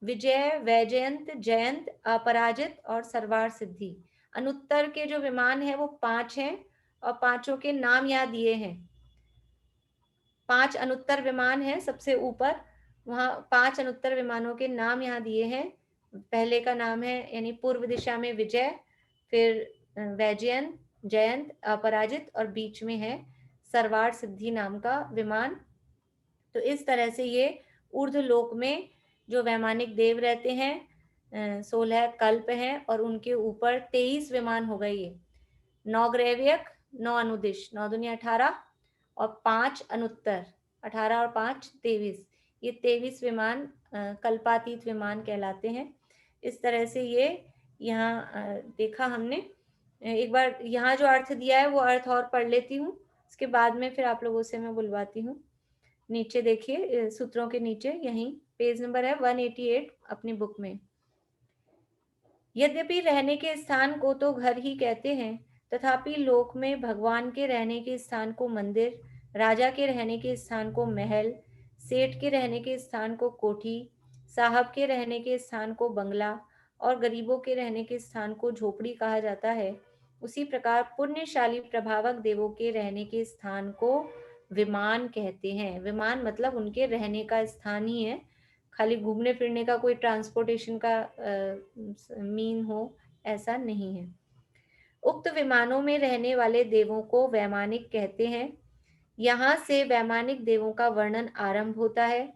विजय वैजयंत जयंत अपराजित और सर्वार सिद्धि। अनुत्तर के जो विमान है वो 5 हैं और पांचों के नाम यहाँ दिए हैं। 5 अनुत्तर विमान है सबसे ऊपर, वहां 5 अनुत्तर विमानों के नाम यहाँ दिए हैं। पहले का नाम है यानी पूर्व दिशा में विजय, फिर वैजयंत, जयंत, अपराजित और बीच में है सर्वार्थ सिद्धि नाम का विमान। तो इस तरह से ये ऊर्ध्व लोक में जो वैमानिक देव रहते हैं 16 कल्प हैं और उनके ऊपर 23 विमान हो गए। ये 9 ग्रैव्यक, 9 अनुदिश, 9 दुनिया 18 और 5 अनुत्तर, 18 और 5 23। ये 23 विमान कल्पातीत विमान कहलाते हैं। इस तरह से ये यहाँ देखा हमने। एक बार यहाँ जो अर्थ दिया है वो अर्थ और पढ़ लेती हूँ, उसके बाद में फिर आप लोगों से मैं बुलवाती हूँ। नीचे देखिए सूत्रों के नीचे, यहीं पेज नंबर है 188 अपनी बुक में। यद्यपि रहने के स्थान को तो घर ही कहते हैं, तथापि लोक में भगवान के रहने के स्थान को मंदिर, राजा के रहने के स्थान को महल, सेठ के रहने के स्थान को कोठी, साहब के रहने के स्थान को बंगला और गरीबों के रहने के स्थान को झोपड़ी कहा जाता है। उसी प्रकार पुण्यशाली प्रभावक देवों के रहने के स्थान को विमान कहते हैं। विमान मतलब उनके रहने का स्थान ही है, खाली घूमने फिरने का कोई ट्रांसपोर्टेशन का मीन हो ऐसा नहीं है। उक्त विमानों में रहने वाले देवों को वैमानिक कहते हैं। यहाँ से वैमानिक देवों का वर्णन आरंभ होता है।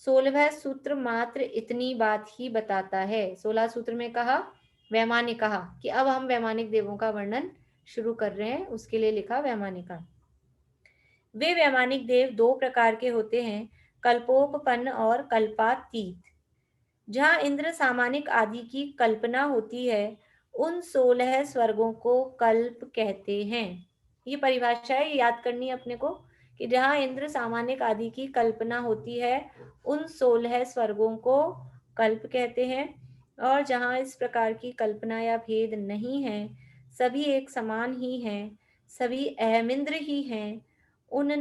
16वां सूत्र मात्र इतनी बात ही बताता है। 16 सूत्र में कहा वैमानिक, कहा कि अब हम वैमानिक देवों का वर्णन शुरू कर रहे हैं, उसके लिए लिखा वैमानिका। वे वैमानिक देव 2 प्रकार के होते हैं, कल्पोपपन्न और कल्पातीत। जहाँ इंद्र सामानिक आदि की कल्पना होती है उन 16 स्वर्गों को कल्प कहते हैं। ये परिभाषा है, याद करनी है अपने को कि जहाँ इंद्र सामानिक आदि की कल्पना होती है उन 16 स्वर्गों को कल्प कहते हैं, और जहाँ इस प्रकार की कल्पना या भेद नहीं है, सभी एक समान ही हैं, सभी अहमिंद्र ही हैं, उन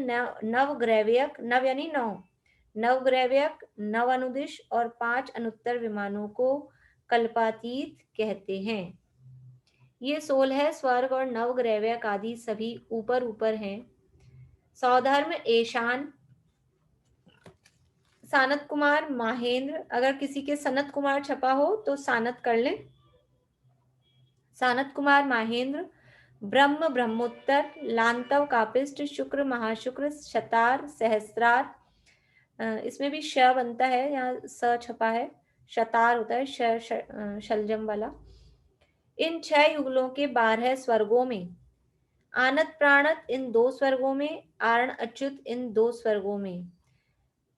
नवग्रैव्यक, नव यानी 9, नवग्रैव्यक, 9 अनुदिश और 5 अनुत्तर विमानों को कल्पातीत कहते हैं। ये 16 स्वर्ग और नवग्रैव्यक आदि सभी ऊपर ऊपर हैं। सौधर्म ईशान, सानत कुमार महेंद्र, अगर किसी के सनत कुमार छपा हो तो सानत कर लें। सानत कुमार महेंद्र, ब्रह्म ब्रह्मोत्तर, लांतव कापिष्ट, शुक्र महाशुक्र, शतार सहस्त्रार, इसमें भी श बनता है, यहाँ स छपा है, शतार होता है शलजम वाला। इन 6 युगलों के 12 स्वर्गों में, आनत प्राणत इन 2 स्वर्गों में, आरण अच्युत इन 2 स्वर्गों में,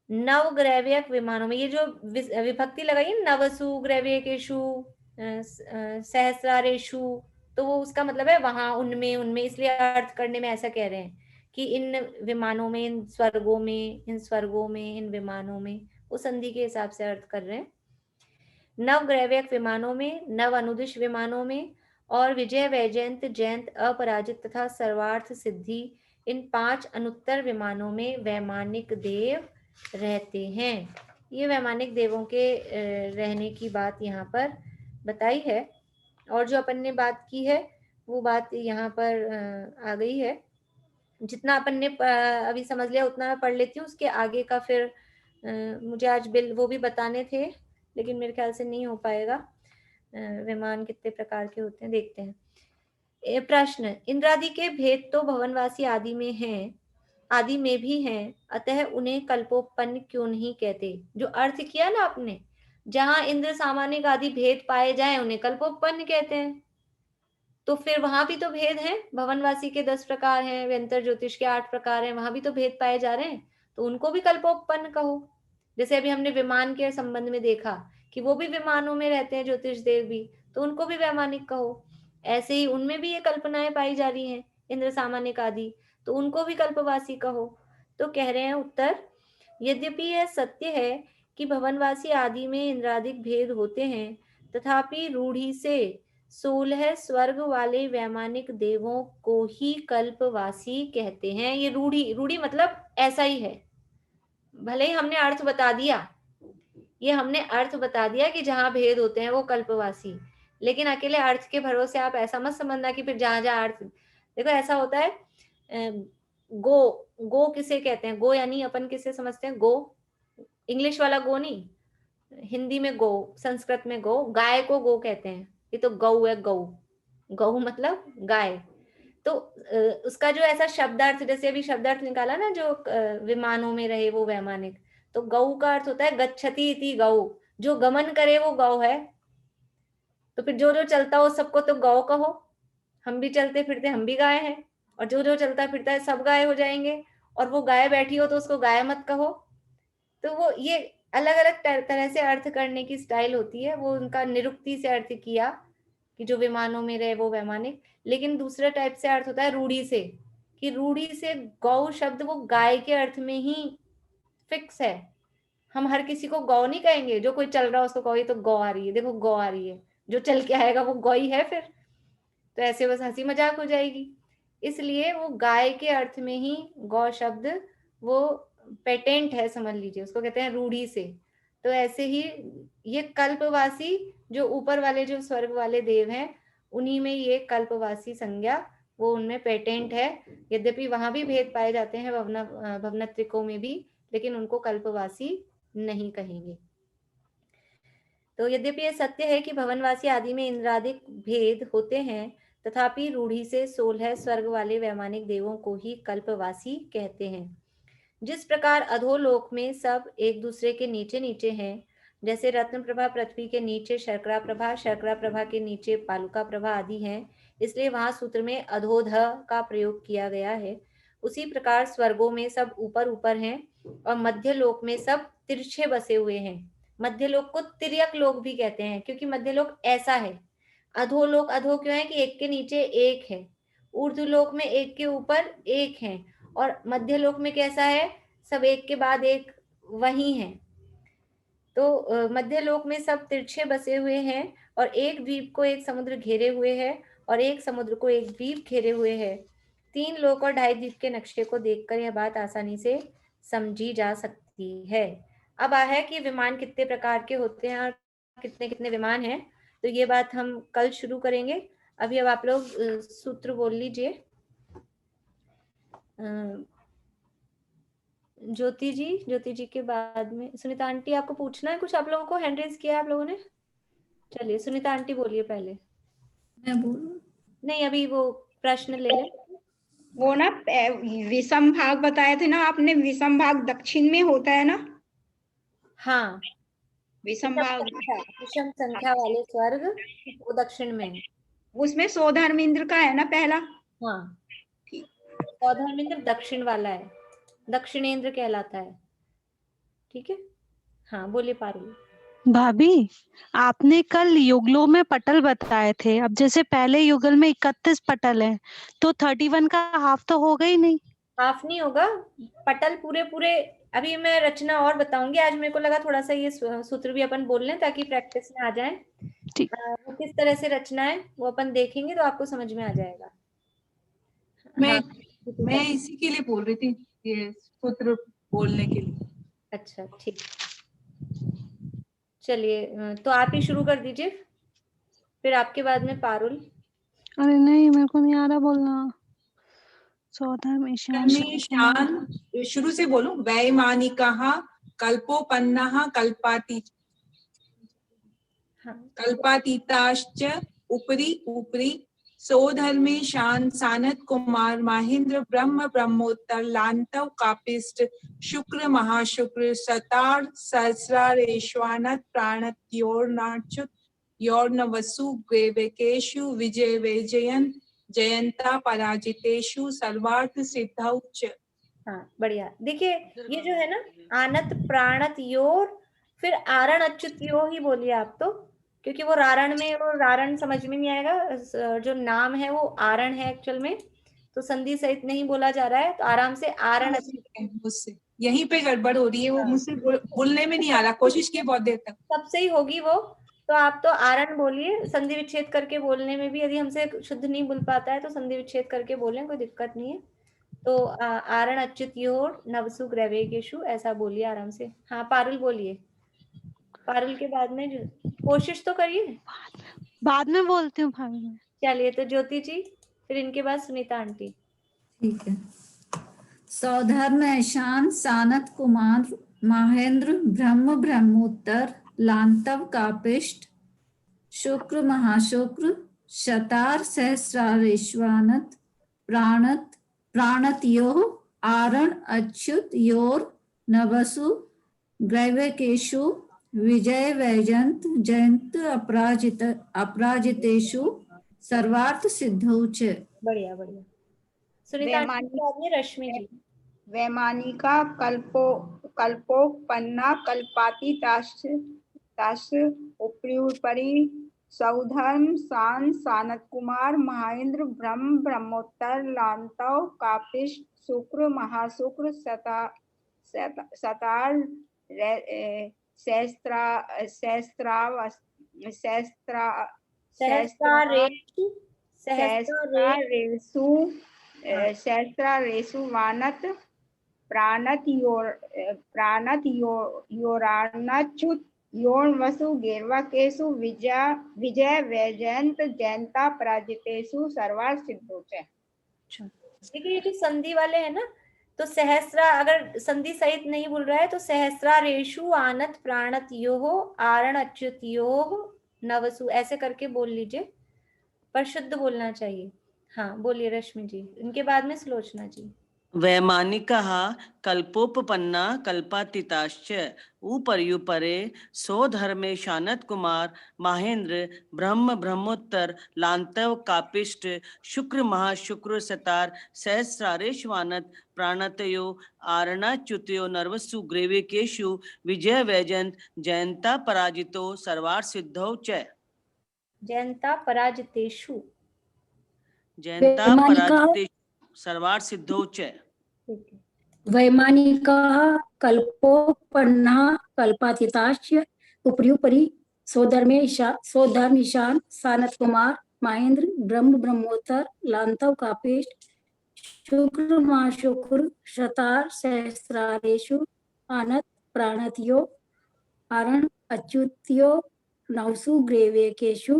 नवग्रैव्यक विमानों में, ये जो विभक्ति लगाई नवसु ग्रैव्यकेषु सहस्रारेषु, तो वो उसका मतलब है वहां उनमें, इसलिए अर्थ करने में ऐसा कह रहे हैं कि इन विमानों में, इन स्वर्गों में, इन स्वर्गों में, इन विमानों में, वो संधि के हिसाब से अर्थ कर रहे हैं। नवग्रैव्यक विमानों में, नव अनुदिश विमानों में और विजय वैजयंत जयंत अपराजित तथा सर्वार्थ सिद्धि इन 5 अनुत्तर विमानों में वैमानिक देव रहते हैं। ये वैमानिक देवों के रहने की बात यहाँ पर बताई है, और जो अपन ने बात की है वो बात यहाँ पर आ गई है। जितना अपन ने अभी समझ लिया उतना मैं पढ़ लेती हूँ, उसके आगे का फिर मुझे आज बिल वो भी बताने थे, लेकिन मेरे ख्याल से नहीं हो पाएगा। विमान कितने प्रकार के होते हैं देखते हैं। प्रश्न, इंद्रादि के भेद तो भवनवासी आदि में हैं, आदि में भी हैं, अतः उन्हें कल्पोपन्न क्यों नहीं कहते? जो अर्थ किया ना आपने, जहां इंद्र सामानिक आदि भेद पाए जाए उन्हें कल्पोपन्न कहते हैं, तो फिर वहां भी तो भेद है। भवनवासी के 10 प्रकार हैं, व्यंतर ज्योतिष के 8 प्रकार हैं, वहां भी तो भेद पाए जा रहे हैं, तो उनको भी कल्पोपन्न कहो। जैसे अभी हमने विमान के संबंध में देखा कि वो भी विमानों में रहते हैं ज्योतिष देव भी, तो उनको भी वैमानिक कहो। ऐसे ही उनमें भी ये कल्पनाएं पाई जा रही हैं इंद्र सामानिक आदि, तो उनको भी कल्पवासी कहो। तो कह रहे हैं उत्तर, यद्यपि यह सत्य है कि भवनवासी आदि में इंद्रादिक भेद होते हैं, तथापि रूढ़ी से 16 स्वर्ग वाले वैमानिक देवों को ही कल्पवासी कहते हैं। ये रूढ़ी मतलब ऐसा ही है, भले ही हमने अर्थ बता दिया, ये हमने अर्थ बता दिया कि जहां भेद होते हैं वो कल्पवासी, लेकिन अकेले अर्थ के भरोसे आप ऐसा मत समझना कि फिर जहां जहां अर्थ, देखो ऐसा होता है। गो किसे कहते हैं? गो यानी अपन किसे समझते हैं? गो इंग्लिश वाला गो नहीं, हिंदी में गो, संस्कृत में गो। गाय को गो कहते हैं, ये तो गौ है, गौ मतलब गाय। तो उसका जो ऐसा शब्दार्थ, जैसे अभी शब्दार्थ निकाला ना, जो विमानों में रहे वो वैमानिक, तो गौ का अर्थ होता है गच्छति इति गौ, जो गमन करे वो गौ है। तो फिर जो जो चलता हो सबको तो गौ कहो, हम भी चलते फिरते हम भी गाय हैं, और जो जो चलता फिरता है सब गाय हो जाएंगे, और वो गाय बैठी हो तो उसको गाय मत कहो। तो वो ये अलग अलग तरह से अर्थ करने की स्टाइल होती है। वो उनका निरुक्ति से अर्थ किया कि जो विमानों में रहे वो वैमानिक। लेकिन दूसरा टाइप से अर्थ होता है रूढ़ी से, कि रूढ़ी से गौ शब्द वो गाय के अर्थ में ही फिक्स है। हम हर किसी को गौ नहीं कहेंगे, जो कोई चल रहा है उसको कहो ये तो गौ आ रही है, देखो गौ आ रही है, जो चल के आएगा वो गौ ही है। फिर तो ऐसे बस हंसी मजाक हो जाएगी। इसलिए वो गाय के अर्थ में ही गौ शब्द वो पेटेंट है, समझ लीजिए, उसको कहते हैं रूढ़ी से। तो ऐसे ही ये कल्पवासी जो ऊपर वाले जो स्वर्ग वाले देव हैं, उन्हीं में ये कल्पवासी संज्ञा वो उनमें पेटेंट है। यद्यपि वहां भी भेद पाए जाते हैं भवनत्रिकों में भी, लेकिन उनको कल्पवासी नहीं कहेंगे। तो यद्यपि यह सत्य है कि भवनवासी आदि में इंद्रादिक भेद होते हैं, तथापि रूढ़ी से 16 स्वर्ग वाले वैमानिक देवों को ही कल्पवासी कहते हैं। जिस प्रकार अधोलोक में सब एक दूसरे के नीचे नीचे हैं, जैसे रत्न प्रभा पृथ्वी के नीचे शर्करा प्रभा, शर्करा प्रभा के नीचे पालुका प्रभा आदि हैं, इसलिए वहां सूत्र में अधोध का प्रयोग किया गया है। उसी प्रकार स्वर्गों में सब ऊपर ऊपर हैं, और मध्य लोक में सब तिरछे बसे हुए हैं। मध्य लोक को तिर्यक लोक भी कहते हैं, क्योंकि मध्य लोक ऐसा है। अधोलोक अधो क्यों है कि एक के नीचे एक है, ऊर्ध्वलोक में एक के ऊपर एक है, और मध्य लोक में कैसा है, सब एक के बाद एक वही है। तो मध्य लोक में सब तिरछे बसे हुए हैं, और एक द्वीप को एक समुद्र घेरे हुए है, और एक समुद्र को एक द्वीप घेरे हुए है। 3 लोक और 2.5 द्वीप के नक्शे को देखकर यह बात आसानी से समझी जा सकती है। अब है कि विमान कितने प्रकार के होते हैं और कितने कितने विमान हैं, तो ये बात हम कल शुरू करेंगे। अभी अब आप लोग सूत्र बोल लीजिए। ज्योति जी के बाद में सुनीता आंटी, आपको पूछना है कुछ? आप लोगों को हैंड रेज किया है आप लोगों ने? चलिए सुनीता आंटी बोलिए पहले। मैं बोलूं? नहीं, अभी वो प्रश्न ले लें। वो ना विषम भाग बताए थे ना आपने, विषम भाग दक्षिण में होता है ना? हाँ, विषम भाग विषम संख्या वाले स्वर्ग वो दक्षिण में है। उसमें सौधर्मेंद्र का है ना पहला? हाँ, सौधर्मेंद्र दक्षिण वाला है, दक्षिणेंद्र कहलाता है। ठीक है, हाँ बोलिए पारुल। भाभी, आपने कल युगलों में पटल बताए थे। अब जैसे पहले युगल में 31 पटल हैं, तो 31 का हाफ तो होगा ही नहीं। हाफ नहीं होगा, पटल पूरे। अभी मैं रचना और बताऊंगी। आज मेरे को लगा थोड़ा सा ये सूत्र भी अपन बोल लें ताकि प्रैक्टिस में आ जाए। ठीक। वो किस तरह से रचना है वो अपन देखेंगे तो आपको समझ में आ जाएगा। मैं इसी के लिए बोल रही थी, ये सूत्र बोलने के लिए। अच्छा ठीक, चलिए तो आप ही शुरू कर दीजिए, फिर आपके बाद में पारुल। अरे नहीं, मेरे को नहीं आ रहा बोलना। सौधर्म ईशान शुरू से बोलूं। वैमानिकः कल्पोपन्नः कल्पातीताश्च उपरि सौधर्मेशान सानत कुमार महेंद्र ब्रह्म ब्रह्मोत्तर लांतव कापिष्ट शुक्र महाशुक्र सतार सहस्रारेश्वानत प्राणत्योर्नाच्युत योर्नवसु ग्रेवेकेशु विजय विजयन जयंता पराजितेषु सर्वार्थ सिद्धौ च। हाँ बढ़िया। देखिए ये जो है ना, आनत प्राणत योर, फिर आरण अच्युत यो ही बोलिए आप तो, क्योंकि वो रारण में, वो रारण समझ में नहीं आएगा। जो नाम है वो आरण है एक्चुअल में, तो संधि सहित नहीं बोला जा रहा है, तो आराम से आरण अच्युत। मुझसे यहीं पे गड़बड़ हो रही है, वो मुझसे बोलने में नहीं आ रहा, कोशिश की बहुत देर तक। सबसे ही होगी वो, तो आप तो आरण बोलिए। संधि विच्छेद करके बोलने में भी यदि हमसे शुद्ध नहीं बोल पाता है तो संधि विच्छेद करके बोलें, कोई दिक्कत नहीं है। तो आरण अच्युत योर नवसु ग्रैवेकेशु, ऐसा बोलिए आराम से। हाँ पारुल बोलिए, पारुल के बाद में कोशिश तो करिए। बाद में बोलती हूँ भाभी। चलिए तो ज्योति जी, फिर इनके बाद सुनीता आंटी। ठीक है। सौधर्म ईशान सानत कुमार महेंद्र ब्रह्म ब्रह्मोत्तर लांतव कापिष्ट शुक्र महाशुक्र शतार सहस्रारेश्वानत प्राणतयोः आरण अच्युत योर नवसु ग्रैवकेषु विजय वैजंत जयंत अपराजितेषु सर्वार्थ सिद्धौ च। बढ़िया बढ़िया। सुनीता आंटी के बाद में रश्मि जी। वैमानिका कल्पोपन्ना कल्पातीताश्च उपरि सौधर्म सानत कुमार महेंद्र ब्रह्मोत्तर लांतव कापिष्ट शुक्र महाशुक्र सतार सहस्रारेषु वानत प्राणत योरानच्युत योर्वसु गेर्वाकेषु विजय वैजयंत जयंता पराजितेषु सर्वार्थ सिद्धौ च। देखिए ये जो संधि वाले है ना, तो सहस्रा अगर संधि सहित नहीं बोल रहा है तो सहस्रारेषु आनत प्राणत योः आरण अच्युत योः नवसु ऐसे करके बोल लीजिए, पर शुद्ध बोलना चाहिए। हाँ बोलिए रश्मि जी, इनके बाद में सुलोचना जी। वैमानिकः कल्पोपपन्ना कल्पातीताश्च उपर्युपरे सौधर्मे शानत कुमार महेंद्र ब्रह्मोत्तर लांतव कापिष्ट शुक्र महाशुक्र सतार सहस्रारेशवानत प्राणतयो आरणाच्युतयो नर्वसु ग्रेवेकेषु विजय वैजंत जयंता पराजितो सर्वार्थ सिद्धौ च। जयंता पराजितेषु सर्वार्थ सिद्धौ च। वैमानिकाः कल्पोपन्नाः कल्पातीताश्च उपर्युपरि सौधर्मेशान सानत कुमार महेंद्र ब्रह्मोत्तर लांतव कापिष्ट शुक्र महाशुक्र शतार सहस्रारेषु आनत प्राणतयो आरण अच्युत्यो नवसु ग्रेवेकेषु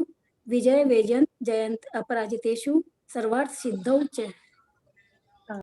विजय वैजयंत जयंत अपराजितेषु सर्वार्थ सिद्धौ च।